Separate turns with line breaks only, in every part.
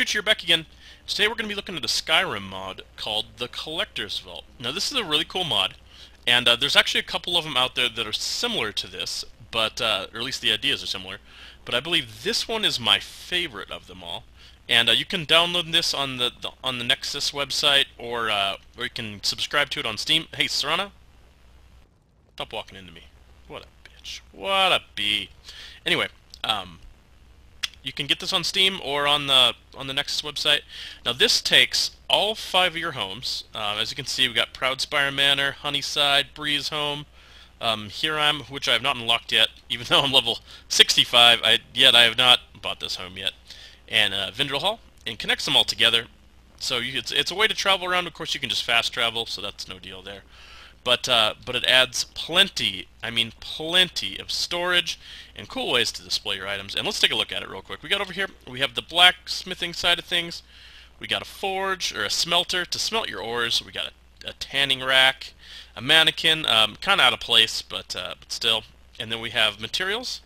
Chooch here, back again. Today we're going to be looking at a Skyrim mod called the Collector's Vault. Now this is a really cool mod, and there's actually a couple of them out there that are similar to this, but or at least the ideas are similar. But I believe this one is my favorite of them all. And you can download this on the Nexus website, or you can subscribe to it on Steam. Hey, Serana, stop walking into me. What a bitch. What a bee. Anyway, you can get this on Steam or on the Nexus website. Now this takes all 5 of your homes. As you can see, we got Proudspire Manor, Honeyside, Breeze Home, Hiram, which I have not unlocked yet, even though I'm level 65. I have not bought this home yet, and Vindrel Hall, and connects them all together. So it's a way to travel around. Of course, you can just fast travel, so that's no deal there. But it adds plenty, I mean plenty of storage and cool ways to display your items. And let's take a look at it real quick. We got over here, we have the blacksmithing side of things. We got a forge, or a smelter, to smelt your ores. We got a tanning rack, a mannequin, kind of out of place, but still. And then we have materials,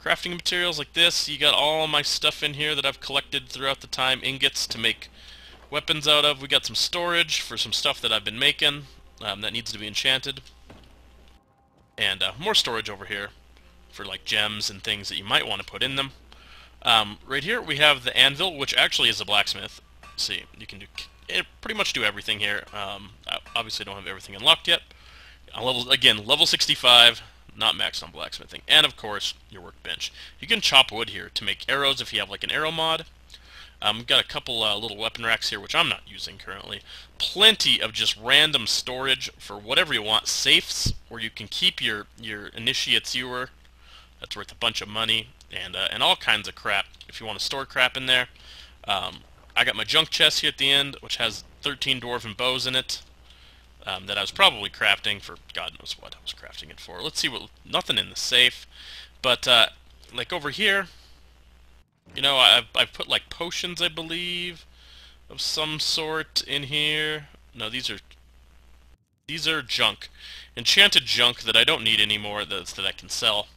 crafting materials like this. You got all my stuff in here that I've collected throughout the time, ingots to make weapons out of. We got some storage for some stuff that I've been making. That needs to be enchanted, and more storage over here for like gems and things that you might want to put in them. Right here we have the anvil, which actually is a blacksmith. See, you can pretty much do everything here. I obviously don't have everything unlocked yet. Level 65, not maxed on blacksmithing, and of course your workbench. You can chop wood here to make arrows if you have like an arrow mod. We've got a couple little weapon racks here, which I'm not using currently. Plenty of just random storage for whatever you want. Safes, where you can keep your initiate's ewer. That's worth a bunch of money, and all kinds of crap if you want to store crap in there. I got my junk chest here at the end, which has 13 dwarven bows in it, that I was probably crafting for God knows what I was crafting it for. Let's see nothing in the safe, but like over here, you know, I've put like potions, I believe, of some sort in here. No, these are junk, enchanted junk that I don't need anymore. That I can sell,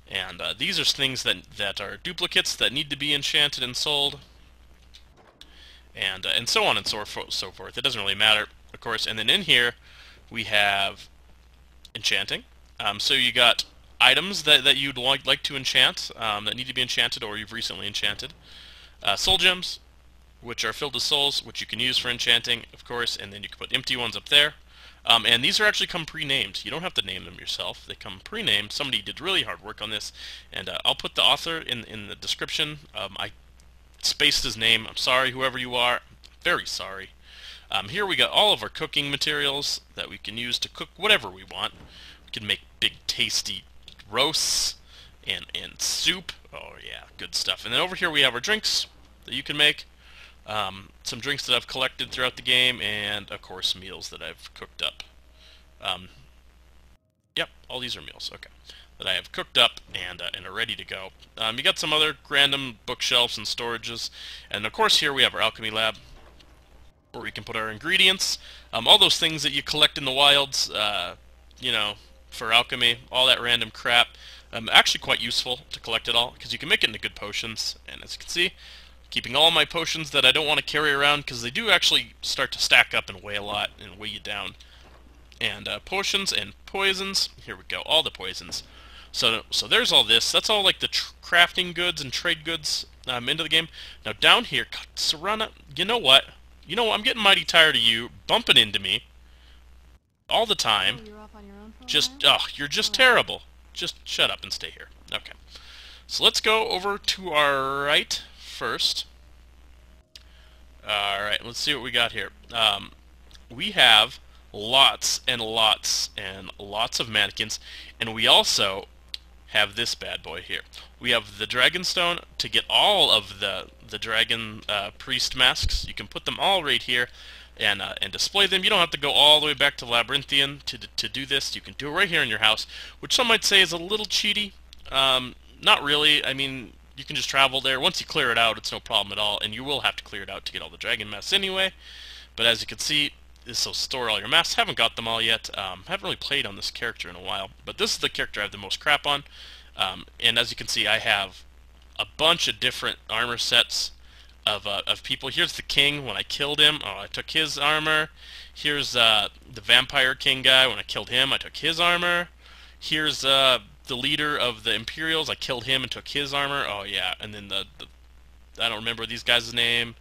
and these are things that are duplicates that need to be enchanted and sold, and so on and so forth. It doesn't really matter, of course. And then in here we have enchanting. So you got items that you'd like to enchant, that need to be enchanted or you've recently enchanted. Soul gems, which are filled with souls, which you can use for enchanting, of course, and then you can put empty ones up there. And these are actually come pre-named. You don't have to name them yourself. They come pre-named. Somebody did really hard work on this, and I'll put the author in the description. I spaced his name. I'm sorry, whoever you are. Very sorry. Here we got all of our cooking materials that we can use to cook whatever we want. We can make big, tasty roasts and soup. Oh yeah, good stuff. And then over here we have our drinks that you can make. Some drinks that I've collected throughout the game, and of course meals that I've cooked up. Yep, all these are meals. Okay, that I have cooked up and are ready to go. You got some other random bookshelves and storages, and of course here we have our alchemy lab, where we can put our ingredients, all those things that you collect in the wilds, you know, for alchemy, all that random crap. Actually quite useful to collect it all, because you can make it into good potions. And as you can see, keeping all my potions that I don't want to carry around, because they do actually start to stack up and weigh a lot and weigh you down. And potions and poisons, here we go, all the poisons. So there's all this. That's all like the crafting goods and trade goods into the game. Now down here, God, Serana, you know what? I'm getting mighty tired of you bumping into me all the time.
Oh, you're off on your own for a
Just,
while?
you're just terrible. Just shut up and stay here. Okay. So let's go over to our right first. Alright, let's see what we got here. We have lots and lots and lots of mannequins, and we also have this bad boy here. We have the Dragonstone to get all of the dragon priest masks. You can put them all right here and display them. You don't have to go all the way back to Labyrinthian to do this. You can do it right here in your house, which some might say is a little cheaty. Not really. I mean, you can just travel there. Once you clear it out, it's no problem at all, and you will have to clear it out to get all the dragon masks anyway. But as you can see, this will store all your masks. Haven't got them all yet. Haven't really played on this character in a while, but this is the character I have the most crap on. And as you can see, I have a bunch of different armor sets of people. Here's the king when I killed him. Oh, I took his armor. Here's the vampire king guy. When I killed him, I took his armor. Here's the leader of the Imperials. I killed him and took his armor. Oh yeah, and then the I don't remember these guys' name.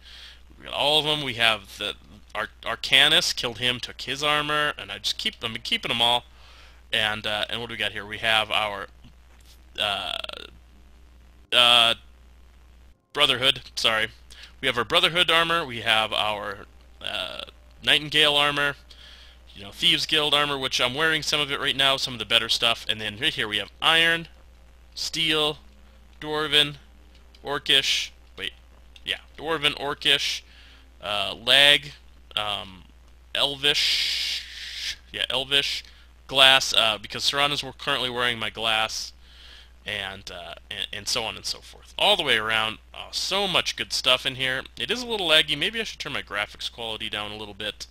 We got all of them. We have the Arcanus. Killed him, took his armor, and I've been keeping them all. And what do we got here? We have our uh, uh, Brotherhood. Sorry, we have our Brotherhood armor. We have our Nightingale armor. You know, Thieves Guild armor, which I'm wearing some of it right now, some of the better stuff. And then right here we have Iron, Steel, Dwarven, Orcish. Wait, yeah, Dwarven, Orcish, Lag, Elvish. Yeah, Elvish, Glass. Because Serrana's currently wearing my glass, and so on and so forth, all the way around. Oh, so much good stuff in here. It is a little laggy. Maybe I should turn my graphics quality down a little bit,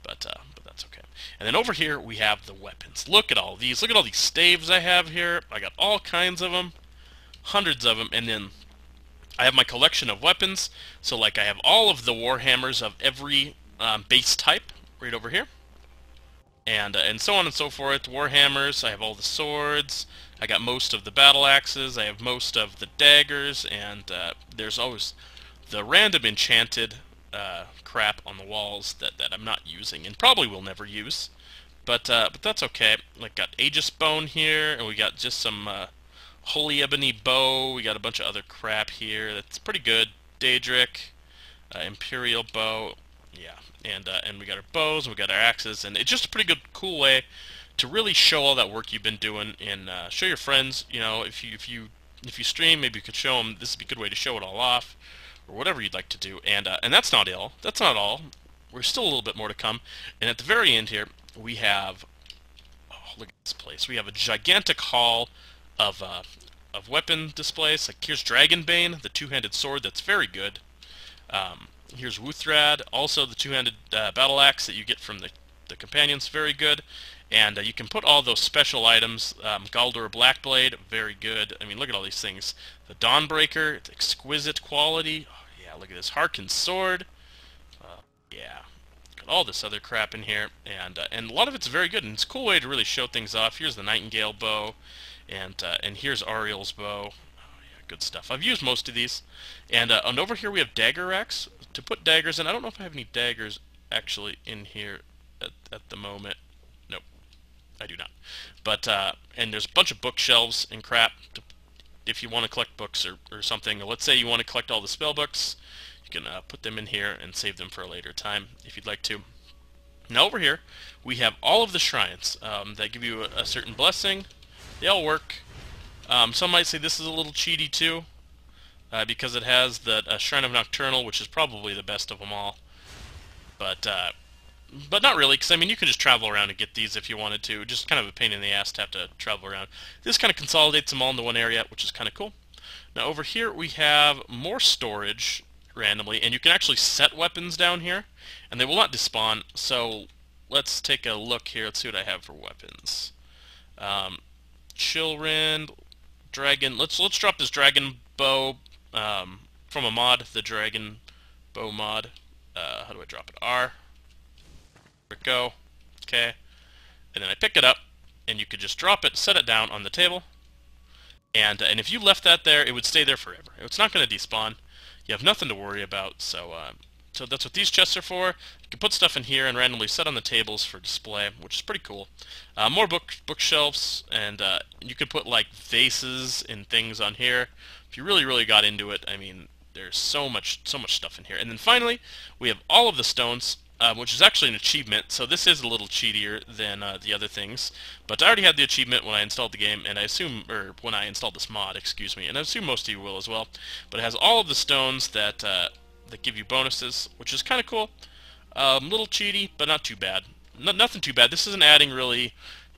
but that's okay. And then over here we have the weapons. Look at all these. Look at all these staves I have here. I got all kinds of them, hundreds of them, and then I have my collection of weapons. So like I have all of the warhammers of every base type right over here, and so on and so forth. Warhammers. I have all the swords. I got most of the battle axes. I have most of the daggers, and there's always the random enchanted crap on the walls that I'm not using and probably will never use. But that's okay. Like got Aegis Bone here, and we got just some Holy Ebony Bow. We got a bunch of other crap here that's pretty good. Daedric, Imperial Bow, yeah, and we got our bows, and we got our axes, and it's just a pretty good, cool way to really show all that work you've been doing, and show your friends. You know, if you stream, maybe you could show them. This would be a good way to show it all off, or whatever you'd like to do. And that's not all. That's not all. We're still a little bit more to come. And at the very end here, we have, oh, look at this place. We have a gigantic hall of weapon displays. Like here's Dragonbane, the two-handed sword that's very good. Here's Wuthrad, also the two-handed battle axe that you get from the companions, very good. And you can put all those special items. Galdur Blackblade, very good. I mean, look at all these things. The Dawnbreaker, it's exquisite quality. Oh, yeah, look at this Harkon's sword. Yeah, got all this other crap in here, and a lot of it's very good. And it's a cool way to really show things off. Here's the Nightingale bow, and here's Ariel's bow. Oh, yeah, good stuff. I've used most of these, and over here we have dagger racks to put daggers in. I don't know if I have any daggers actually in here at the moment. I do not. But, and there's a bunch of bookshelves and crap if you want to collect books or something. Let's say you want to collect all the spell books, you can put them in here and save them for a later time if you'd like to. Now over here, we have all of the shrines that give you a certain blessing. They all work. Some might say this is a little cheaty too, because it has the Shrine of Nocturnal, which is probably the best of them all. But not really, because I mean you can just travel around and get these if you wanted to. Just kind of a pain in the ass to have to travel around. This kind of consolidates them all into one area, which is kind of cool. Now over here we have more storage randomly, and you can actually set weapons down here, and they will not despawn. So let's take a look here. Let's see what I have for weapons. Chillrend, Dragon. Let's drop this Dragon Bow from a mod, the Dragon Bow mod. How do I drop it? R. Go. Okay. And then I pick it up, and you could just drop it, set it down on the table, and if you left that there, it would stay there forever. It's not going to despawn. You have nothing to worry about. So that's what these chests are for. You can put stuff in here and randomly set on the tables for display, which is pretty cool. More bookshelves, and you could put like vases and things on here. If you really got into it, I mean, there's so much stuff in here. And then finally, we have all of the stones. Which is actually an achievement, so this is a little cheatier than the other things. But I already had the achievement when I installed the game, and I assume, or when I installed this mod, excuse me, and I assume most of you will as well. But it has all of the stones that that give you bonuses, which is kind of cool. A little cheaty, but not too bad. Nothing too bad. This isn't adding really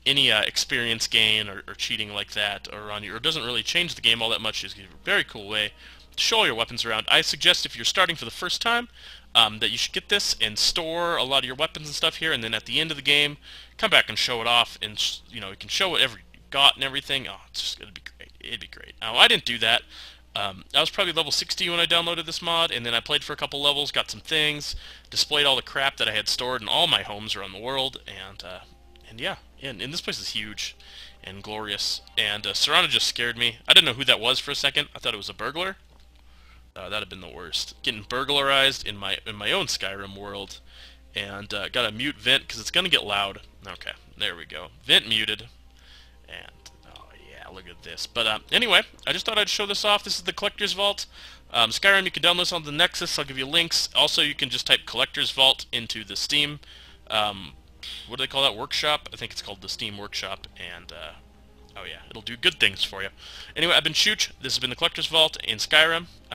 any experience gain or cheating like that, or it doesn't really change the game all that much. It's a very cool way to show all your weapons around. I suggest if you're starting for the first time, that you should get this and store a lot of your weapons and stuff here, and then at the end of the game, come back and show it off, and you know, you can show whatever you got and everything. Oh, it's just gonna be great. It'd be great. Now, I didn't do that. I was probably level 60 when I downloaded this mod, and then I played for a couple levels, got some things, displayed all the crap that I had stored in all my homes around the world, and yeah, and this place is huge and glorious. And Serrano just scared me. I didn't know who that was for a second. I thought it was a burglar. That'd have been the worst. Getting burglarized in my own Skyrim world, and gotta mute vent because it's gonna get loud. Okay, there we go. Vent muted, and oh yeah, look at this. But anyway, I just thought I'd show this off. This is the Collector's Vault. Skyrim, you can download this on the Nexus. I'll give you links. Also, you can just type Collector's Vault into the Steam. What do they call that? Workshop? I think it's called the Steam Workshop, and oh yeah, it'll do good things for you. Anyway, I've been Chooch. This has been the Collector's Vault in Skyrim.